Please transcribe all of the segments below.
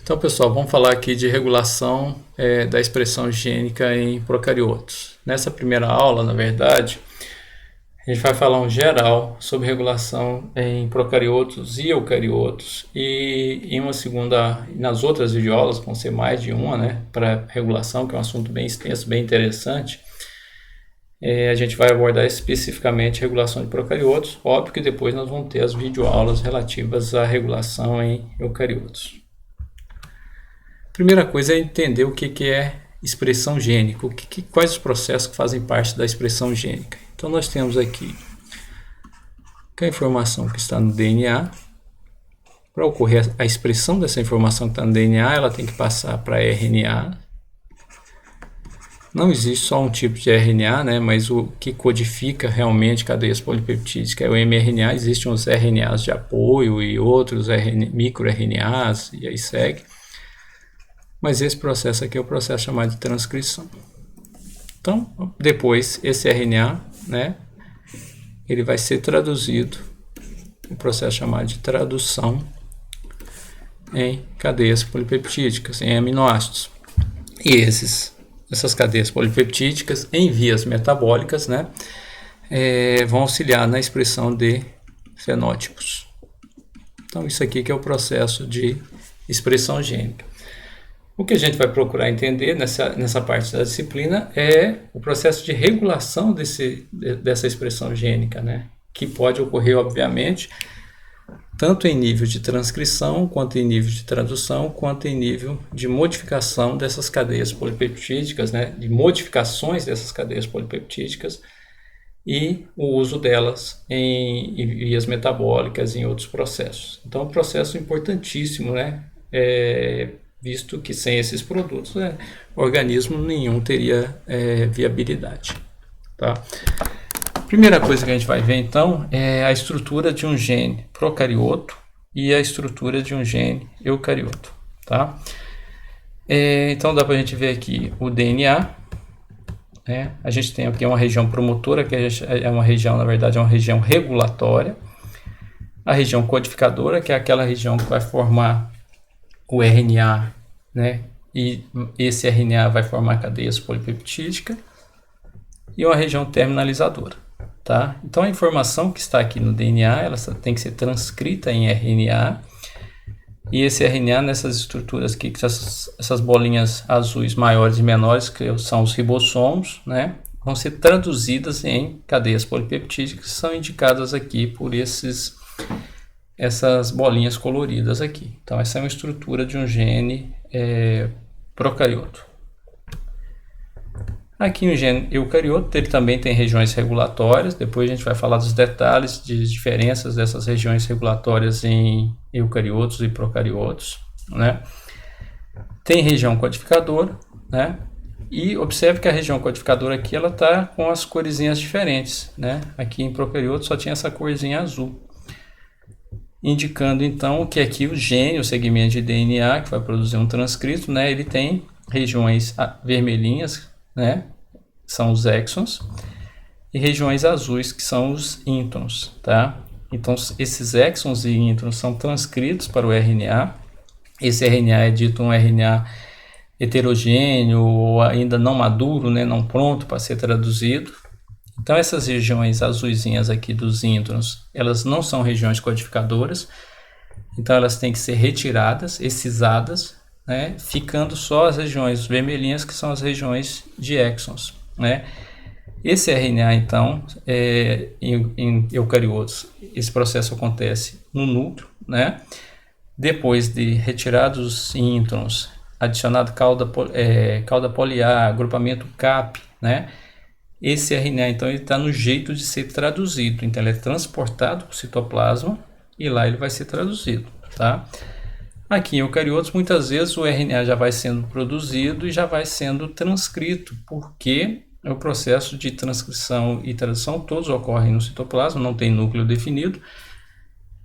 Então, pessoal, vamos falar aqui de regulação da expressão gênica em procariotos. Nessa primeira aula, na verdade, a gente vai falar um geral sobre regulação em procariotos e eucariotos, e em uma segunda, nas outras videoaulas, vão ser mais de uma, né, para regulação, que é um assunto bem extenso, bem interessante. A gente vai abordar especificamente regulação de procariotos. Óbvio que depois nós vamos ter as videoaulas relativas à regulação em eucariotos. Primeira coisa é entender o que é expressão gênica, quais os processos que fazem parte da expressão gênica. Então nós temos aqui que a informação que está no DNA, para ocorrer a expressão dessa informação que está no DNA, ela tem que passar para RNA. Não existe só um tipo de RNA, né, mas o que codifica realmente cadeias polipeptídicas é o mRNA. Existem os RNAs de apoio e outros microRNAs, e aí segue. Mas esse processo aqui é o processo chamado de transcrição. Então, depois, esse RNA, né, ele vai ser traduzido, o processo chamado de tradução, em cadeias polipeptídicas, em aminoácidos. E essas cadeias polipeptídicas, em vias metabólicas, né, vão auxiliar na expressão de fenótipos. Então, isso aqui que é o processo de expressão gênica. O que a gente vai procurar entender nessa parte da disciplina é o processo de regulação dessa expressão gênica, né? Que pode ocorrer, obviamente, tanto em nível de transcrição, quanto em nível de tradução, quanto em nível de modificação dessas cadeias polipeptídicas, né? De modificações dessas cadeias polipeptídicas e o uso delas em vias metabólicas e em outros processos. Então, é um processo importantíssimo, né? Visto que sem esses produtos, organismo nenhum teria viabilidade. Tá? Primeira coisa que a gente vai ver, então, é a estrutura de um gene procarioto e a estrutura de um gene eucarioto. Tá? Então, dá para a gente ver aqui o DNA. A gente tem aqui uma região promotora, que é uma região, na verdade, é uma região regulatória. A região codificadora, que é aquela região que vai formar o RNA, né? E esse RNA vai formar cadeias polipeptídicas, e uma região terminalizadora, tá? Então a informação que está aqui no DNA, ela tem que ser transcrita em RNA, e esse RNA nessas estruturas aqui, essas bolinhas azuis maiores e menores, que são os ribossomos, né? Vão ser traduzidas em cadeias polipeptídicas, que são indicadas aqui por essas bolinhas coloridas aqui. Então, essa é uma estrutura de um gene procarioto. Aqui o gene eucarioto, ele também tem regiões regulatórias. Depois a gente vai falar dos detalhes de diferenças dessas regiões regulatórias em eucariotos e procariotos, né? Tem região codificadora, né? E observe que a região codificadora aqui, ela está com as corzinhas diferentes, né? Aqui em procarioto só tinha essa corzinha azul, indicando então que aqui o gene, o segmento de DNA que vai produzir um transcrito, né, ele tem regiões vermelhinhas, né, são os exons, e regiões azuis, que são os introns, tá? Então esses exons e introns são transcritos para o RNA. Esse RNA é dito um RNA heterogêneo ou ainda não maduro, né, não pronto para ser traduzido. Então essas regiões azuisinhas aqui dos introns, elas não são regiões codificadoras, então elas têm que ser retiradas, excisadas, né, ficando só as regiões vermelhinhas, que são as regiões de exons, né. Esse RNA, então, em eucariotos, esse processo acontece no núcleo, né. Depois de retirados os introns, adicionado cauda poliar, agrupamento CAP, né, esse RNA, então, ele está no jeito de ser traduzido. Então, ele é transportado para o citoplasma e lá ele vai ser traduzido, tá? Aqui em eucariotos, muitas vezes o RNA já vai sendo produzido e já vai sendo transcrito, porque o processo de transcrição e tradução todos ocorrem no citoplasma, não tem núcleo definido,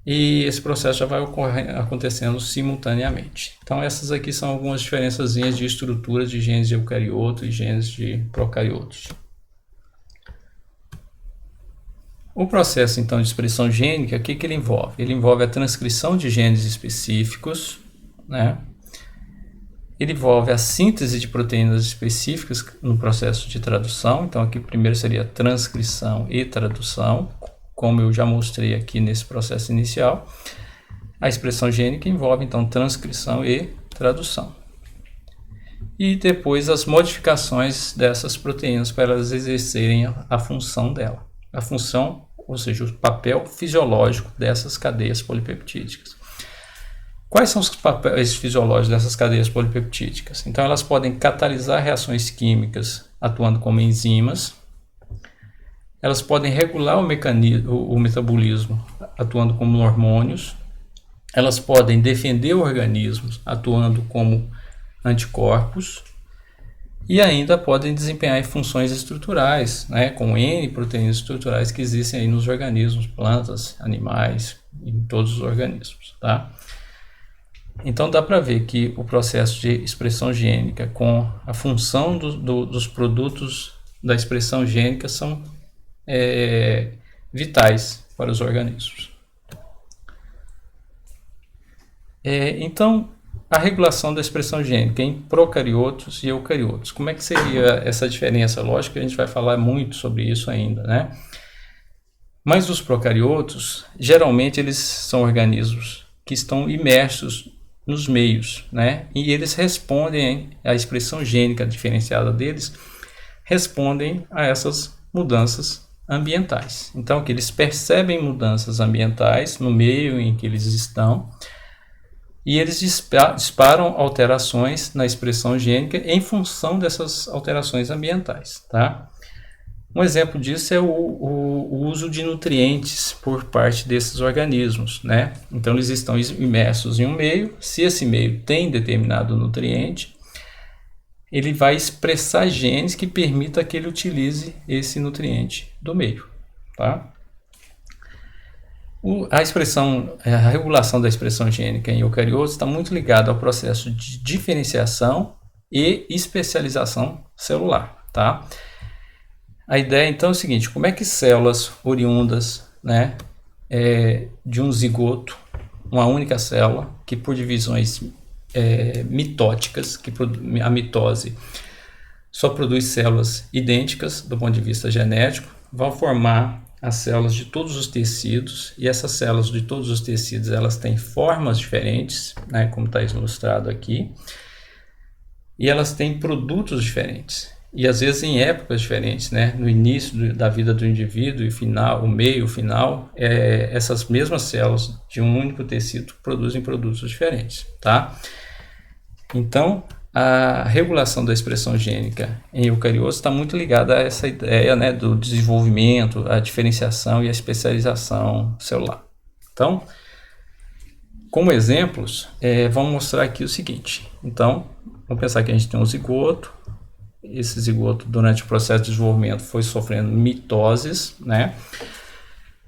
e esse processo já vai acontecendo simultaneamente. Então, essas aqui são algumas diferençazinhas de estrutura de genes de eucarioto e genes de procariotos. O processo, então, de expressão gênica, o que ele envolve? Ele envolve a transcrição de genes específicos, né? Ele envolve a síntese de proteínas específicas no processo de tradução. Então, aqui primeiro seria transcrição e tradução, como eu já mostrei aqui nesse processo inicial. A expressão gênica envolve, então, transcrição e tradução. E depois as modificações dessas proteínas para elas exercerem a função dela. A função, ou seja, o papel fisiológico dessas cadeias polipeptídicas. Quais são os papéis fisiológicos dessas cadeias polipeptídicas? Então, elas podem catalisar reações químicas atuando como enzimas. Elas podem regular o metabolismo atuando como hormônios. Elas podem defender organismos atuando como anticorpos. E ainda podem desempenhar funções estruturais, né, com N proteínas estruturais que existem aí nos organismos, plantas, animais, em todos os organismos, tá? Então dá para ver que o processo de expressão gênica com a função dos produtos da expressão gênica são vitais para os organismos. Então, a regulação da expressão gênica em procariotos e eucariotos. Como é que seria essa diferença? Lógico que a gente vai falar muito sobre isso ainda, né? Mas os procariotos, geralmente eles são organismos que estão imersos nos meios, né? E eles respondem, a expressão gênica diferenciada deles, respondem a essas mudanças ambientais. Então, que eles percebem mudanças ambientais no meio em que eles estão, e eles disparam alterações na expressão gênica em função dessas alterações ambientais, tá? Um exemplo disso é o uso de nutrientes por parte desses organismos, né? Então, eles estão imersos em um meio. Se esse meio tem determinado nutriente, ele vai expressar genes que permitam que ele utilize esse nutriente do meio, tá? A regulação da expressão gênica em eucariotos está muito ligada ao processo de diferenciação e especialização celular, tá? A ideia então é o seguinte: como é que células oriundas, né, de um zigoto, uma única célula, que por divisões mitóticas, a mitose só produz células idênticas do ponto de vista genético, vão formar as células de todos os tecidos, e essas células de todos os tecidos elas têm formas diferentes, né, como está ilustrado aqui, e elas têm produtos diferentes, e às vezes em épocas diferentes, né, no início da vida do indivíduo e o meio, o final, essas mesmas células de um único tecido produzem produtos diferentes, tá? Então, a regulação da expressão gênica em eucariotos está muito ligada a essa ideia, né, do desenvolvimento, a diferenciação e a especialização celular. Então, como exemplos, vamos mostrar aqui o seguinte. Então, vamos pensar que a gente tem um zigoto. Esse zigoto, durante o processo de desenvolvimento, foi sofrendo mitoses, né,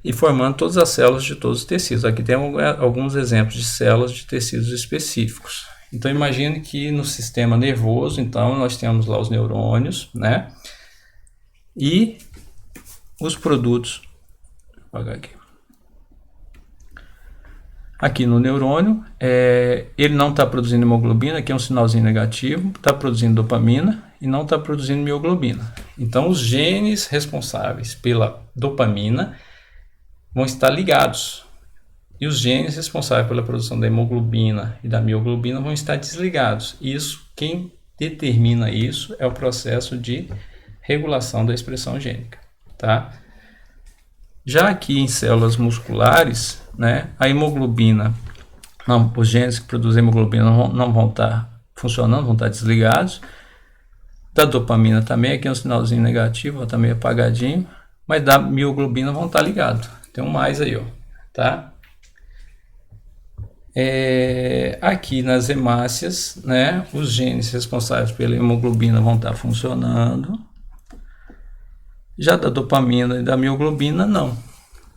e formando todas as células de todos os tecidos. Aqui tem alguns exemplos de células de tecidos específicos. Então, imagine que no sistema nervoso, então, nós temos lá os neurônios, né? E os produtos. Vou apagar aqui. Aqui no neurônio, ele não está produzindo hemoglobina, aqui é um sinalzinho negativo, está produzindo dopamina e não está produzindo mioglobina. Então, os genes responsáveis pela dopamina vão estar ligados. E os genes responsáveis pela produção da hemoglobina e da mioglobina vão estar desligados. Quem determina isso é o processo de regulação da expressão gênica, tá? Já aqui em células musculares, né, a hemoglobina, os genes que produzem hemoglobina não vão estar funcionando, vão estar desligados. Da dopamina também, aqui é um sinalzinho negativo, está meio apagadinho, mas da mioglobina vão estar ligados. Tem um mais aí, ó, tá? Aqui nas hemácias, né, os genes responsáveis pela hemoglobina vão estar funcionando. Já da dopamina e da mioglobina, não.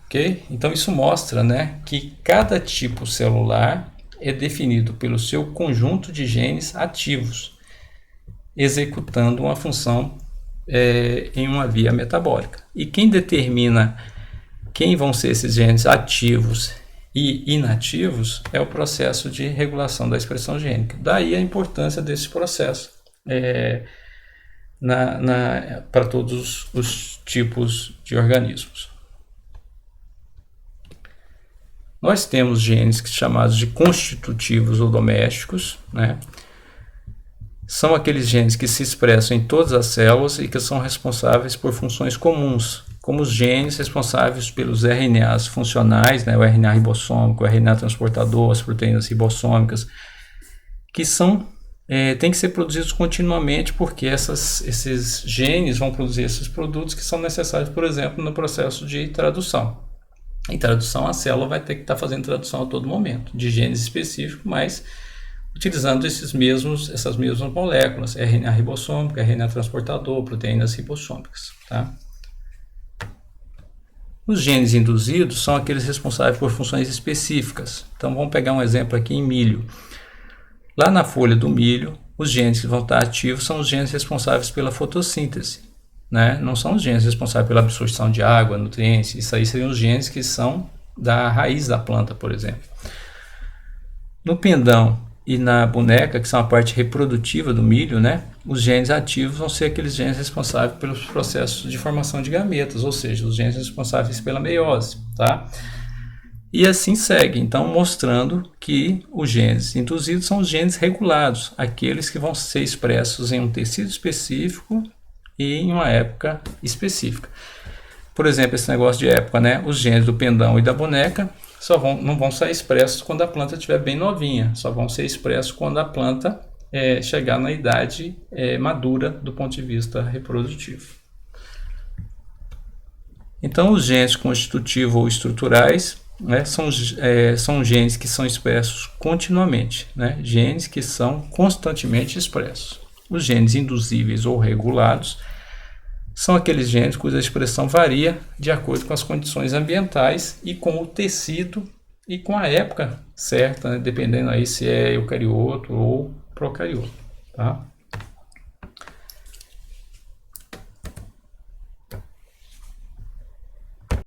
Ok? Então, isso mostra, né, que cada tipo celular é definido pelo seu conjunto de genes ativos, executando uma função em uma via metabólica. E quem determina quem vão ser esses genes ativos e inativos é o processo de regulação da expressão gênica. Daí a importância desse processo para todos os tipos de organismos. Nós temos genes chamados de constitutivos ou domésticos, né? São aqueles genes que se expressam em todas as células e que são responsáveis por funções comuns, como os genes responsáveis pelos RNAs funcionais, né? O RNA ribossômico, o RNA transportador, as proteínas ribossômicas, que têm que ser produzidos continuamente, porque esses genes vão produzir esses produtos que são necessários, por exemplo, no processo de tradução. Em tradução, a célula vai ter que estar fazendo tradução a todo momento, de genes específicos, mas utilizando essas mesmas moléculas, RNA ribossômico, RNA transportador, proteínas ribossômicas. Tá? Os genes induzidos são aqueles responsáveis por funções específicas. Então, vamos pegar um exemplo aqui em milho. Lá na folha do milho, os genes que vão estar ativos são os genes responsáveis pela fotossíntese. Né? Não são os genes responsáveis pela absorção de água, nutrientes. Isso aí seriam os genes que são da raiz da planta, por exemplo. No pendão e na boneca, que são a parte reprodutiva do milho, né? Os genes ativos vão ser aqueles genes responsáveis pelos processos de formação de gametas, ou seja, os genes responsáveis pela meiose. Tá? E assim segue, então mostrando que os genes induzidos são os genes regulados, aqueles que vão ser expressos em um tecido específico e em uma época específica. Por exemplo, esse negócio de época, né? Os genes do pendão e da boneca não vão ser expressos quando a planta estiver bem novinha, só vão ser expressos quando a planta chegar na idade madura do ponto de vista reprodutivo. Então, os genes constitutivos ou estruturais, né, são genes que são expressos continuamente, né? Genes que são constantemente expressos. Os genes induzíveis ou regulados são aqueles genes cuja expressão varia de acordo com as condições ambientais e com o tecido e com a época certa, né? Dependendo aí se é eucarioto ou procarioto. Tá?